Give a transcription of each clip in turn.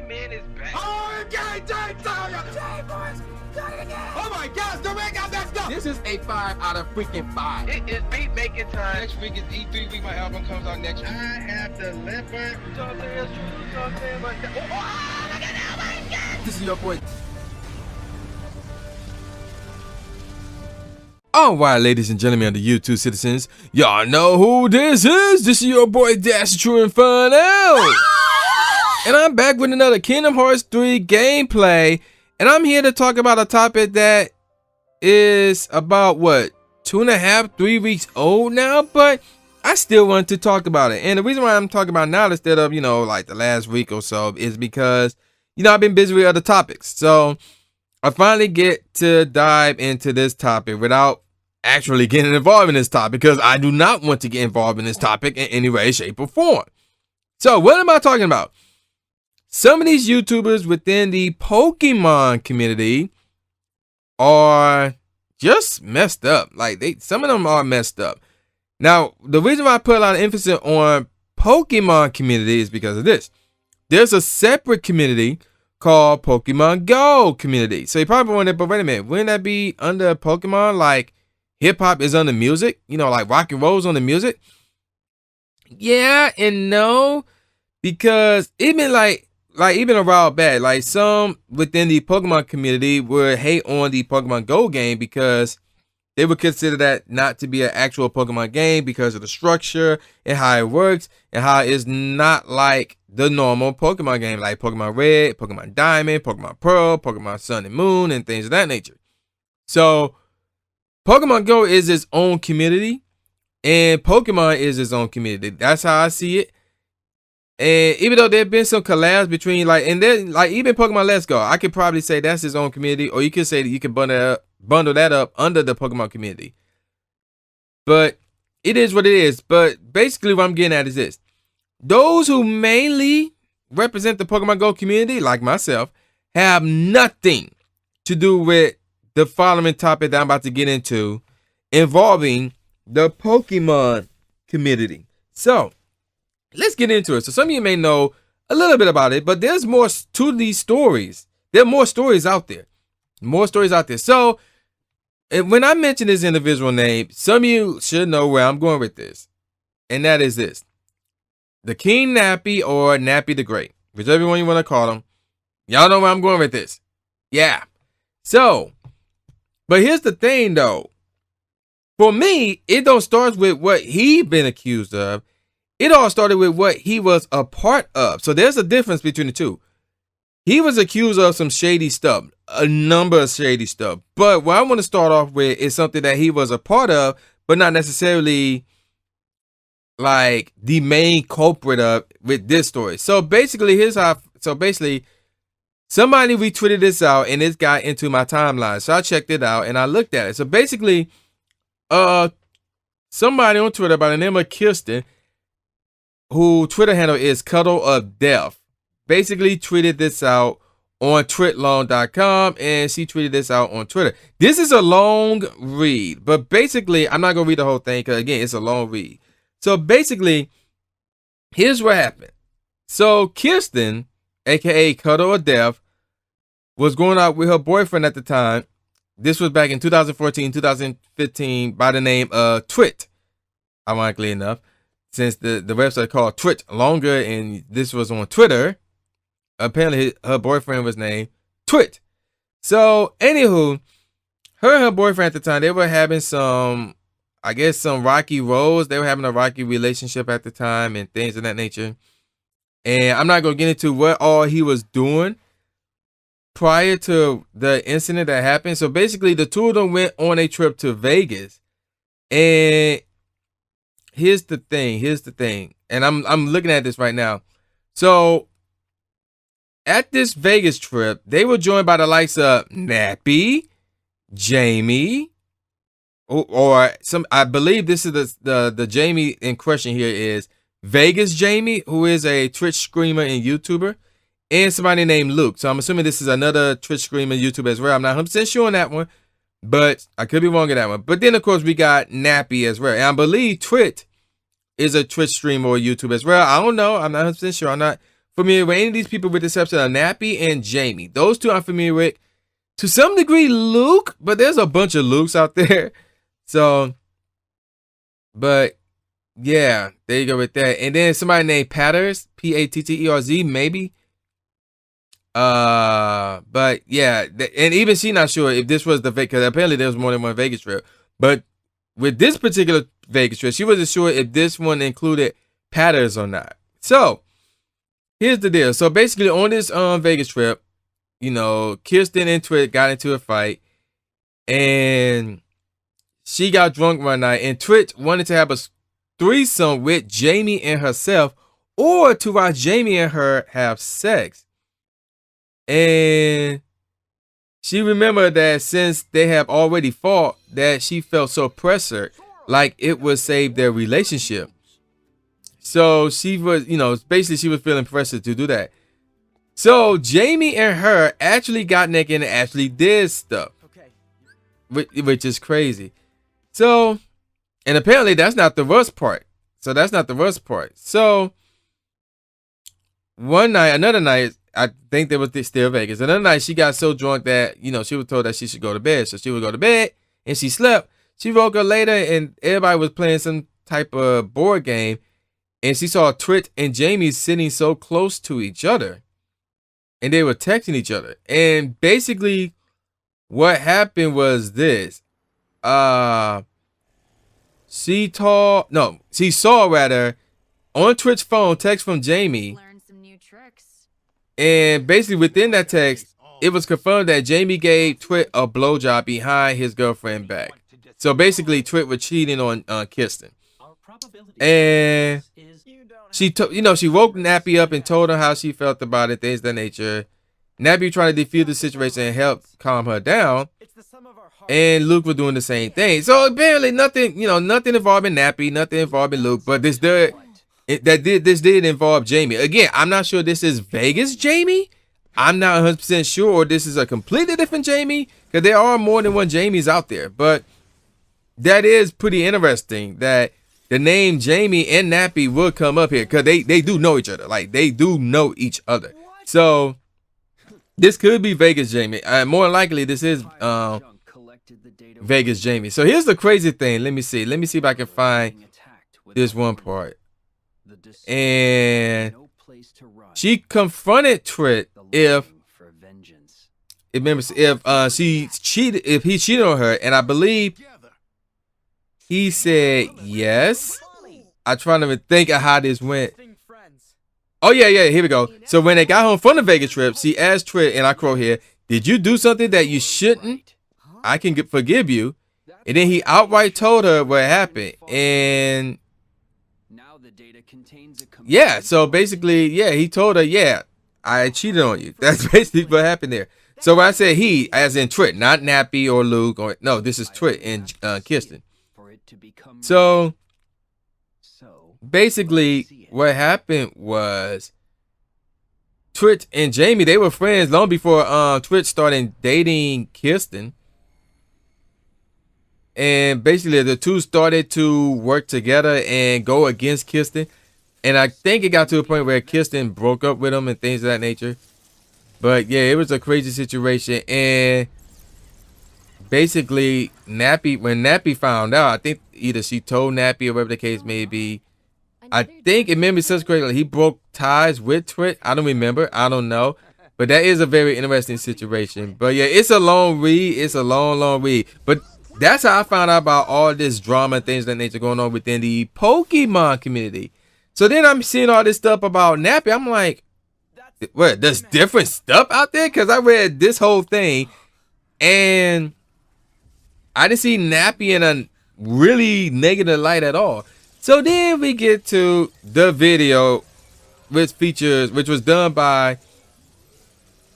Man is back. Oh, okay, Jay, boys, done it again. Oh my gosh, the ring got messed up. This is a 5 out of freaking 5. It is beat making time. Next week is E3 week. My album comes out next week. I have delivered. Something is true, something but oh, look at that, my God. This is your boy. Alright, ladies and gentlemen of the YouTube citizens, y'all know who this is. This is your boy Dash True Inferno. And I'm back with another Kingdom Hearts 3 gameplay. And I'm here to talk about a topic that is about, what, 2.5, 3 weeks old now? But I still want to talk about it. And the reason why I'm talking about it now instead of, like the last week or so is because, I've been busy with other topics. So I finally get to dive into this topic without actually getting involved in this topic, because I do not want to get involved in this topic in any way, shape, or form. So what am I talking about? Some of these YouTubers within the Pokemon community are just messed up. Some of them are messed up. Now, the reason why I put a lot of emphasis on Pokemon community is because of this. There's a separate community called Pokemon Go community. So you probably wonder, but wait a minute, wouldn't that be under Pokemon? Like hip hop is under music, like rock and roll's on the music? Yeah and no, because even like even a while back, like some within the Pokemon community would hate on the Pokemon Go game because they would consider that not to be an actual Pokemon game because of the structure and how it works and how it's not like the normal Pokemon game, like Pokemon Red, Pokemon Diamond, Pokemon Pearl, Pokemon Sun and Moon, and things of that nature. So Pokemon Go is its own community, and Pokemon is its own community. That's how I see it. And even though there have been some collabs between and then even Pokemon Let's Go, I could probably say that's its own community, or you could say that you can bundle that up under the Pokemon community. But it is what it is. But basically what I'm getting at is this. Those who mainly represent the Pokemon Go community, like myself, have nothing to do with the following topic that I'm about to get into involving the Pokemon community. So let's get into it. So some of you may know a little bit about it, but there's more to these stories. There are more stories out there. More stories out there. So when I mention this individual name, some of you should know where I'm going with this. And that is this. The King Nappy, or Nappy the Great, whichever one you want to call him. Y'all know where I'm going with this. Yeah. So, but here's the thing though. For me, it don't start with what he been accused of. It all started with what he was a part of. So there's a difference between the two. He was accused of some shady stuff, a number of shady stuff. But what I want to start off with is something that he was a part of, but not necessarily like the main culprit of with this story. So basically, somebody retweeted this out and it got into my timeline. So I checked it out and I looked at it. So basically, somebody on Twitter by the name of Kirsten, who Twitter handle is Cuddle of Death, basically tweeted this out on twitlong.com, and she tweeted this out on Twitter. This is a long read, but basically, I'm not going to read the whole thing because, again, it's a long read. So basically, here's what happened. So Kirsten, a.k.a. Cuddle of Death, was going out with her boyfriend at the time. This was back in 2014, 2015, by the name of Twit, ironically enough. Since the website called Twit longer and this was on Twitter, apparently her boyfriend was named Twit. So, anywho, her and her boyfriend at the time, they were having some rocky roads. They were having a rocky relationship at the time and things of that nature. And I'm not going to get into what all he was doing prior to the incident that happened. So, basically, the two of them went on a trip to Vegas. And here's the thing. And I'm looking at this right now. So at this Vegas trip, they were joined by the likes of Nappy, Jamie, or some, I believe this is the Jamie in question here is Vegas Jamie, who is a Twitch streamer and YouTuber, and somebody named Luke. So I'm assuming this is another Twitch streamer and YouTuber as well. I'm not 100% sure on that one, but I could be wrong on that one. But then, of course, we got Nappy as well. And I believe Twit is a Twitch streamer or YouTube as well. I don't know. I'm not 100% sure. I'm not familiar with any of these people with the exception of Nappy and Jamie. Those two I'm familiar with. To some degree, Luke, but there's a bunch of Lukes out there. So, but yeah, there you go with that. And then somebody named Patters, Patterz, maybe. But yeah, and even she not sure if this was the because apparently there was more than one Vegas trip. But with this particular Vegas trip, she wasn't sure if this one included Patters or not. So here's the deal. So basically, on this Vegas trip, you know, Kirsten and Twit got into a fight, and she got drunk one night, and Twit wanted to have a threesome with Jamie and herself, or to watch Jamie and her have sex. And she remembered that since they have already fought, that she felt so pressured, like it would save their relationship. So she was, you know, basically she was feeling pressured to do that. So Jamie and her actually got naked and actually did stuff, which is crazy. So, and apparently that's not the worst part. So one night, another night, I think there was still Vegas. Another night, she got so drunk that, you know, she was told that she should go to bed. So she would go to bed, and she slept. She woke up later, and everybody was playing some type of board game, and she saw Twit and Jamie sitting so close to each other, and they were texting each other. And basically, what happened was this: she saw rather on Twit's phone text from Jamie. And basically within that text, it was confirmed that Jamie gave Twit a blowjob behind his girlfriend's back. So basically, Twit was cheating on Kirsten. And she woke Nappy up and told her how she felt about it, things of that nature. Nappy tried to defuse the situation and help calm her down. And Luke was doing the same thing. So apparently nothing involving Nappy, nothing involving Luke, but this did involve Jamie. Again, I'm not sure this is Vegas Jamie. I'm not 100% sure, or this is a completely different Jamie, because there are more than one Jamies out there. But that is pretty interesting that the name Jamie and Nappy would come up here, because they do know each other. Like, they do know each other. So this could be Vegas Jamie. More likely, this is Vegas Jamie. So here's the crazy thing. Let me see if I can find this one part. And she confronted Twit if he cheated on her, and I believe he said yes. I'm trying to think of how this went. Oh yeah, here we go. So when they got home from the Vegas trip, she asked Twit, and I quote here, "Did you do something that you shouldn't? I can forgive you." And then he outright told her what happened. And yeah, so basically, yeah, he told her, yeah, I cheated on you. That's basically what happened there. So when I said he, as in Twit, not Nappy or Luke, or no, this is Twit and Kirsten. So basically, what happened was Twit and Jamie, they were friends long before Twit started dating Kirsten. And basically, the two started to work together and go against Kirsten. And I think it got to a point where Kirsten broke up with him and things of that nature. But yeah, it was a crazy situation. And basically, when Nappy found out, I think either she told Nappy or whatever the case may be. I think, if memory serves correctly, he broke ties with Twit. I don't remember. I don't know. But that is a very interesting situation. But yeah, it's a long read. It's a long, long read. But that's how I found out about all this drama and things of that nature going on within the Pokemon community. So then I'm seeing all this stuff about Nappy. I'm like, what? There's different stuff out there? Because I read this whole thing, and I didn't see Nappy in a really negative light at all. So then we get to the video, which was done by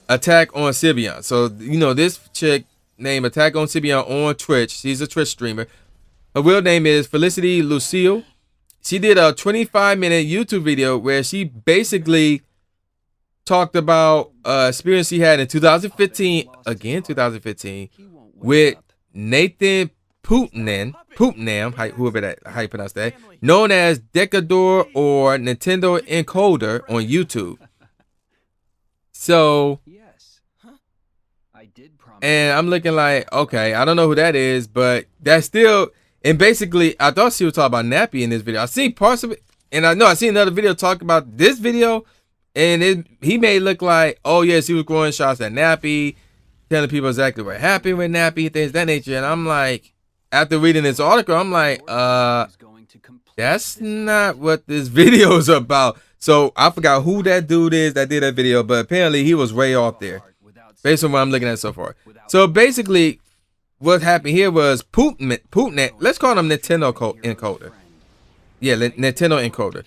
Attack on Sibian. So, you know, this chick named Attack on Sibian on Twitch. She's a Twitch streamer. Her real name is Felicity Lucille. She did a 25-minute YouTube video where she basically talked about experience she had in 2015, with Nathan Pootnam, how you pronounce that, known as Decador or Nintendo Encoder on YouTube. So, Yes. Huh? I did promise. and I'm looking like, okay, I don't know who that is, but that's still, and basically, I thought she was talking about Nappy in this video. I seen parts of it, and I know I seen another video talking about this video, and he made it look like, oh yes, he was throwing shots at Nappy, telling people exactly what happened with Nappy, things of that nature. And I'm like, after reading this article, I'm like, that's not what this video is about. So I forgot who that dude is that did that video, but apparently he was way off there, based on what I'm looking at so far. So basically, what happened here was Putin, let's call him Nintendo encoder. Yeah, Nintendo encoder.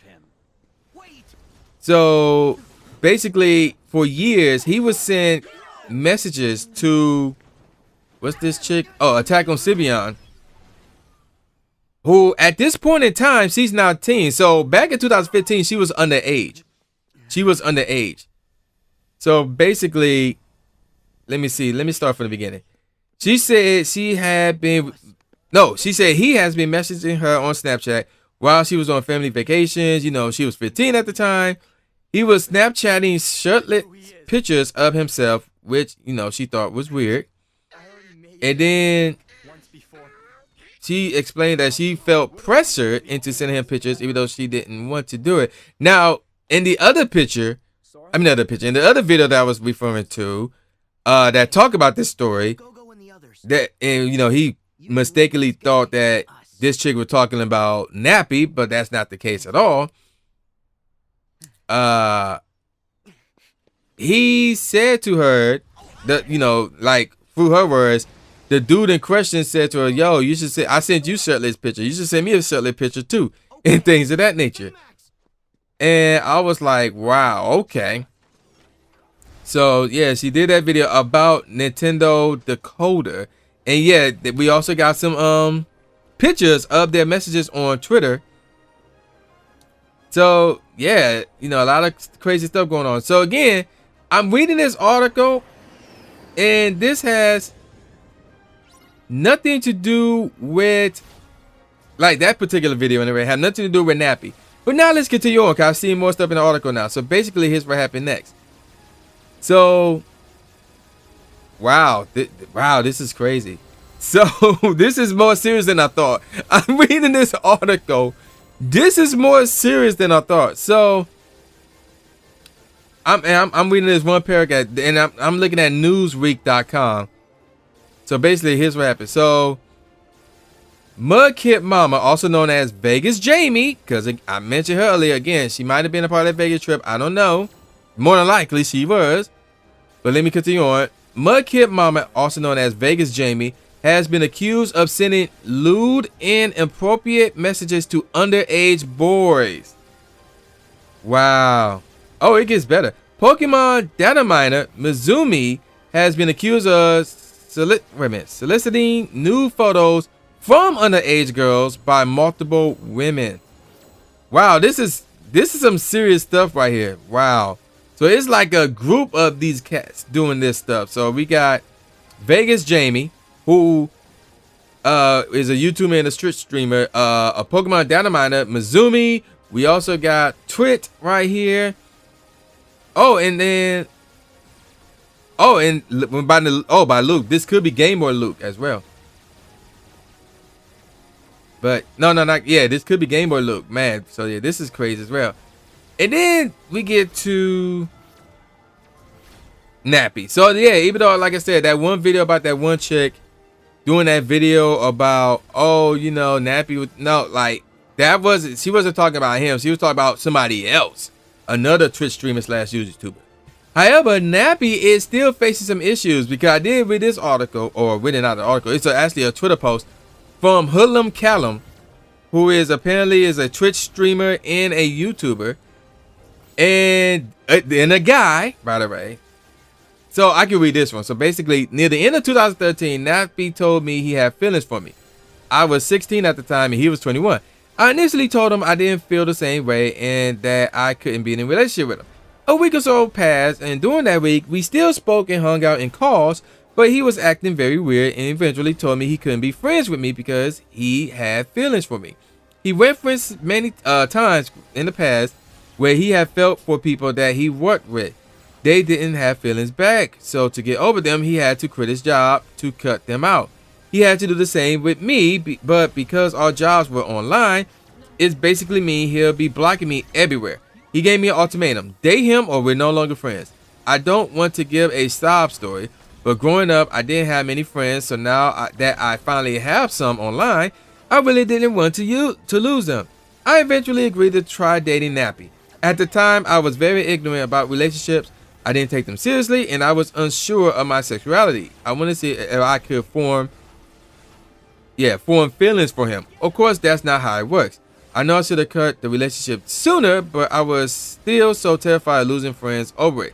So basically, for years, he would send messages to, what's this chick? Oh, Attack on Sibian, who at this point in time, she's now a teen. So back in 2015, she was underage. She was underage. So basically, let me see. Let me start from the beginning. She said he has been messaging her on Snapchat while she was on family vacations. You know, she was 15 at the time. He was Snapchatting shirtless pictures of himself, which, you know, she thought was weird. And then she explained that she felt pressured into sending him pictures, even though she didn't want to do it. Now, in the other picture, in the other video that I was referring to, that talk about this story, that, and you know, he mistakenly thought that this chick was talking about Nappy, but that's not the case at all. He said to her that, you know, like through her words, the dude in question said to her, yo, you should say, I sent you shirtless picture. You should send me a shirtless picture too. And things of that nature. And I was like, wow, okay. So yeah, she did that video about Nintendo Decoder. And yeah, we also got some pictures of their messages on Twitter. So yeah, you know, a lot of crazy stuff going on. So again, I'm reading this article, and this has nothing to do with, like, that particular video anyway, had nothing to do with Nappy. But now let's continue on, because I've seen more stuff in the article now. So basically, here's what happened next. So, wow, this is crazy. So this is more serious than I thought. I'm reading this article. This is more serious than I thought. So I'm reading this one paragraph, and I'm looking at newsweek.com. So basically, here's what happened. So Mudkip Mama, also known as Vegas Jamie, because I mentioned her earlier, again, she might have been a part of that Vegas trip. I don't know. More than likely, she was. But let me continue on. Mudkip Mama, also known as Vegas Jamie, has been accused of sending lewd and inappropriate messages to underage boys. Wow. Oh, it gets better. Pokemon data miner Mizumi has been accused of soliciting nude photos from underage girls by multiple women. Wow, this is some serious stuff right here. Wow. So it's like a group of these cats doing this stuff. So we got Vegas Jamie, who is a YouTuber and a Twitch streamer, a Pokemon data miner Mizumi. We also got Twit right here. Oh, and then by Luke. This could be Game Boy Luke as well. But no, not yeah. This could be Game Boy Luke, man. So yeah, this is crazy as well. And then we get to Nappy. So yeah, even though, like I said, that one video about that one chick doing that video about, oh, you know, Nappy was, no, like, that wasn't, she wasn't talking about him. She was talking about somebody else, another Twitch streamer / YouTuber. However, Nappy is still facing some issues, because I did read this article, or reading out the article. It's actually a Twitter post from Hoodlum Callum, who is apparently a Twitch streamer and a YouTuber, and a guy, by the way. So I can read this one. So basically, near the end of 2013, Nappy told me he had feelings for me. I was 16 at the time, and he was 21. I initially told him I didn't feel the same way and that I couldn't be in a relationship with him. A week or so passed, and during that week, we still spoke and hung out in calls, but he was acting very weird and eventually told me he couldn't be friends with me because he had feelings for me. He referenced many times in the past where he had felt for people that he worked with. they didn't have feelings back. So to get over them, he had to quit his job to cut them out. He had to do the same with me, but because our jobs were online, it's basically mean he'll be blocking me everywhere. He gave me an ultimatum: date him or we're no longer friends. I don't want to give a sob story, but growing up, I didn't have many friends, so now that I finally have some online, I really didn't want to lose them. I eventually agreed to try dating Nappy. At the time, I was very ignorant about relationships. I didn't take them seriously, and I was unsure of my sexuality. I wanted to see if I could form feelings for him. Of course, that's not how it works. I know I should have cut the relationship sooner, but I was still so terrified of losing friends over it.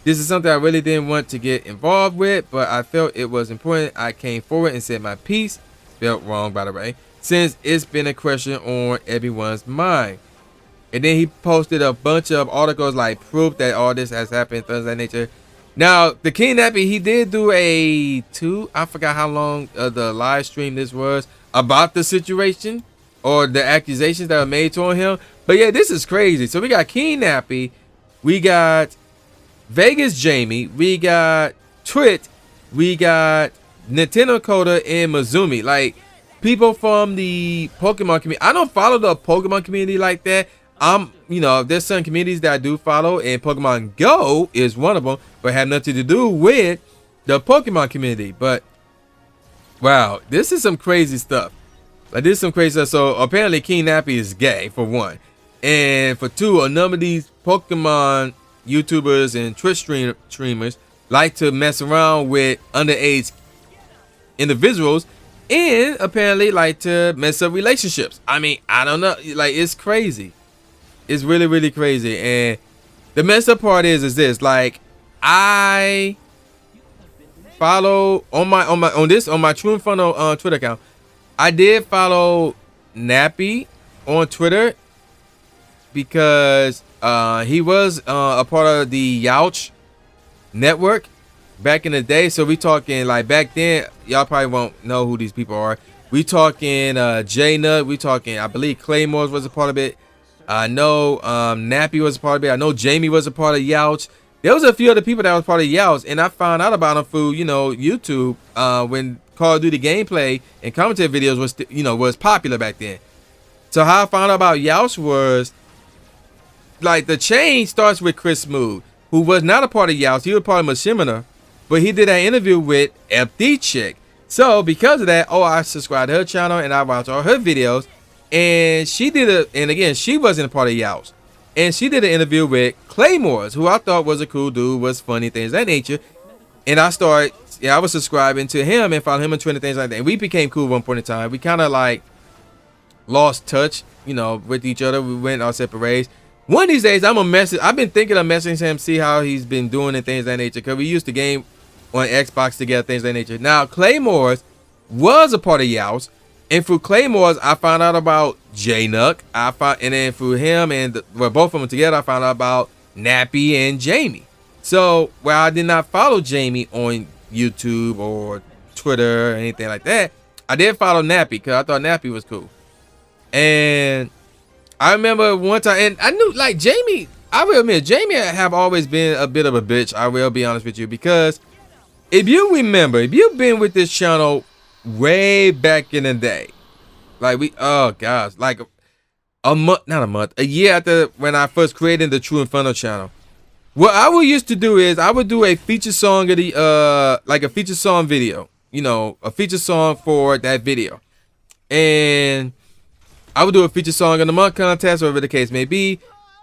This is something I really didn't want to get involved with, but I felt it was important. I came forward and said my piece. Spelled wrong, by the way, since it's been a question on everyone's mind. And then he posted a bunch of articles like proof that all this has happened, things of that nature. Now, the King Nappy, he did do I forgot how long the live stream this was about the situation or the accusations that were made toward him. But yeah, this is crazy. So we got King Nappy, we got Vegas Jamie, we got Twit, we got Nintendo Coda and Mizumi. Like, people from the Pokemon community. I don't follow the Pokemon community like that. There's some communities that I do follow, and Pokemon Go is one of them, but have nothing to do with the Pokemon community. But wow, this is some crazy stuff. Like, this is some crazy stuff. So apparently King Nappy is gay, for one, and for two, a number of these Pokemon YouTubers and Twitch streamers like to mess around with underage individuals, and apparently like to mess up relationships. I mean, I don't know. Like, it's crazy. It's really, really crazy. And the messed up part is this. Like, I follow on my True Inferno Twitter account. I did follow Nappy on Twitter because he was a part of the Youch network back in the day. So we talking like back then, y'all probably won't know who these people are. We talking J Nut, we talking, I believe Claymores was a part of it. I know Nappy was a part of it. I know Jamie was a part of Youch. There was a few other people that was part of Youch, and I found out about them through, YouTube when Call of Duty gameplay and commentary videos was popular back then. So how I found out about Youch was, like, the chain starts with Chris Smooth, who was not a part of Youch. He was part of Mashimina, but he did that interview with FD Chick. So because of that, I subscribed to her channel and I watched all her videos. And she did and again, she wasn't a part of Youch. And she did an interview with Claymores, who I thought was a cool dude, was funny, things of that nature. And I was subscribing to him and following him on Twitter, things like that. And we became cool at one point in time. We kind of like lost touch, with each other. We went our separate ways. One of these days, I've been thinking of messaging him, see how he's been doing and things of that nature. Because we used to game on Xbox together, things of that nature. Now, Claymores was a part of Youch. And through Claymores, I found out about J-Nuck. And then through him and both of them together, I found out about Nappy and Jamie. So while I did not follow Jamie on YouTube or Twitter or anything like that, I did follow Nappy because I thought Nappy was cool. And I remember one time, and I knew, like, Jamie, I will admit, Jamie have always been a bit of a bitch. I will be honest with you, because if you remember, if you've been with this channel way back in the day, like like a year after when I first created the True Inferno channel, what I would used to do is I would do a feature song of the like a feature song video, a feature song for that video, and I would do a feature song in the month contest, whatever the case may be.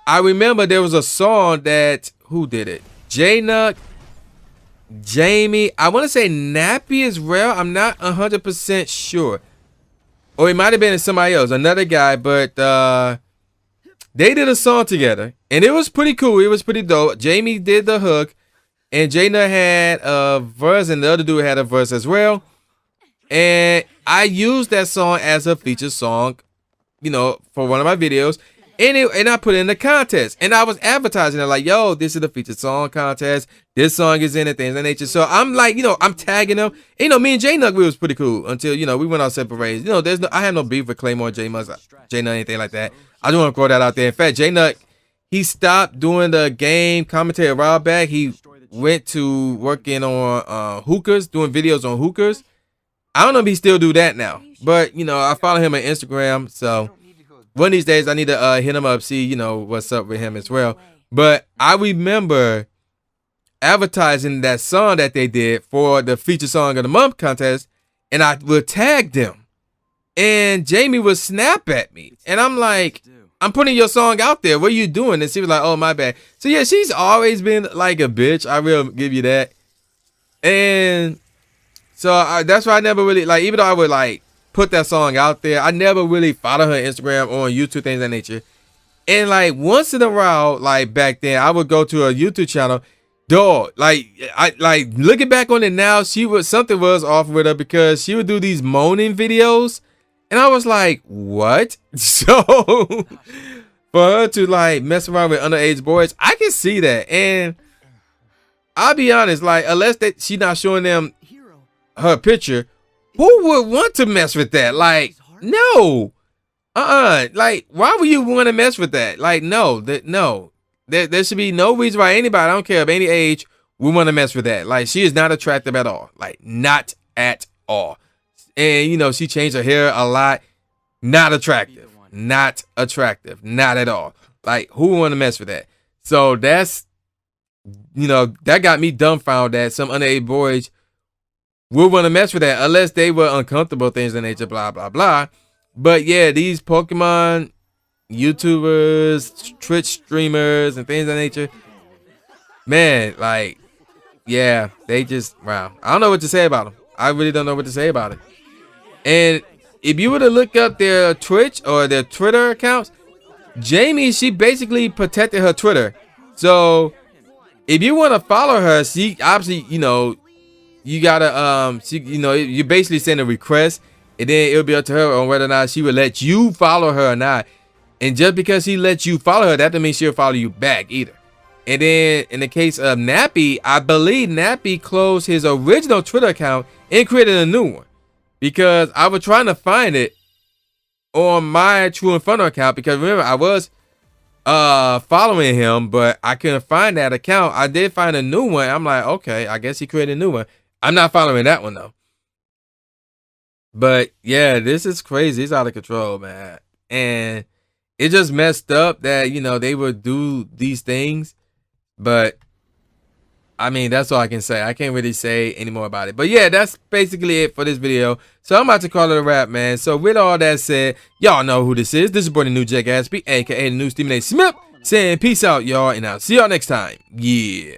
I remember there was a song that, who did it? J-Nuck, Jamie, I want to say Nappy as well. I'm not 100% sure. Or it might have been somebody else, another guy, but they did a song together. And it was pretty cool. It was pretty dope. Jamie did the hook. And J-Nuck had a verse, and the other dude had a verse as well. And I used that song as a feature song, for one of my videos. And I put it in the contest, and I was advertising it like, yo, this is the featured song contest. This song is in it, things of that nature. So I'm like, I'm tagging them. And, me and J-Nuck, we was pretty cool until, we went our separate ways. I have no beef with Claymore, J-Nuck, anything like that. I just want to throw that out there. In fact, J-Nuck, he stopped doing the game commentary a while back. He went to working on hookers, doing videos on hookers. I don't know if he still do that now, but you know, I follow him on Instagram, so one of these days I need to hit him up, see, you know, what's up with him as well. But I remember advertising that song that they did for the feature song of the month contest, and I would tag them, and Jamie would snap at me, and I'm like, I'm putting your song out there, what are you doing? And she was like, oh, my bad. So yeah, she's always been like a bitch, I will give you that. And so that's why I never really, like, even though I would like put that song out there, I never really follow her Instagram or on YouTube, things of that nature. And like once in a while, like back then, I would go to a YouTube channel. Dog, like I like looking back on it now, something was off with her because she would do these moaning videos, and I was like, what? So for her to like mess around with underage boys, I can see that. And I'll be honest, like unless that she not showing them her picture, who would want to mess with that? Like, no. Like, why would you want to mess with that? Like, no. There should be no reason why anybody, I don't care of any age, would want to mess with that. Like, she is not attractive at all. Like, not at all. And, you know, she changed her hair a lot. Not attractive. Not attractive. Not at all. Like, who would want to mess with that? So that's, you know, that got me dumbfounded that some underage boys would want to mess with that unless they were uncomfortable, things in nature, blah, blah, blah. But yeah, these Pokemon YouTubers, Twitch streamers, and things of that nature, man, like, yeah, they just, wow. I don't know what to say about them. I really don't know what to say about it. And if you were to look up their Twitch or their Twitter accounts, Jamie, she basically protected her Twitter. So if you want to follow her, she obviously, you know, you gotta, you know, you basically send a request, and then it'll be up to her on whether or not she would let you follow her or not. And just because she lets you follow her, that doesn't mean she'll follow you back either. And then in the case of Nappy, I believe Nappy closed his original Twitter account and created a new one, because I was trying to find it on my True Inferno account, because remember, I was following him, but I couldn't find that account. I did find a new one. I'm like, okay, I guess he created a new one. I'm not following that one though. But yeah, this is crazy. It's out of control, man. And it just messed up that, you know, they would do these things. But I mean, that's all I can say. I can't really say any more about it. But yeah, that's basically it for this video. So I'm about to call it a wrap, man. So with all that said, y'all know who this is. This is boy the new Jack Aspie, aka the new Stephen A. Smith, saying peace out, y'all, and I'll see y'all next time. Yeah.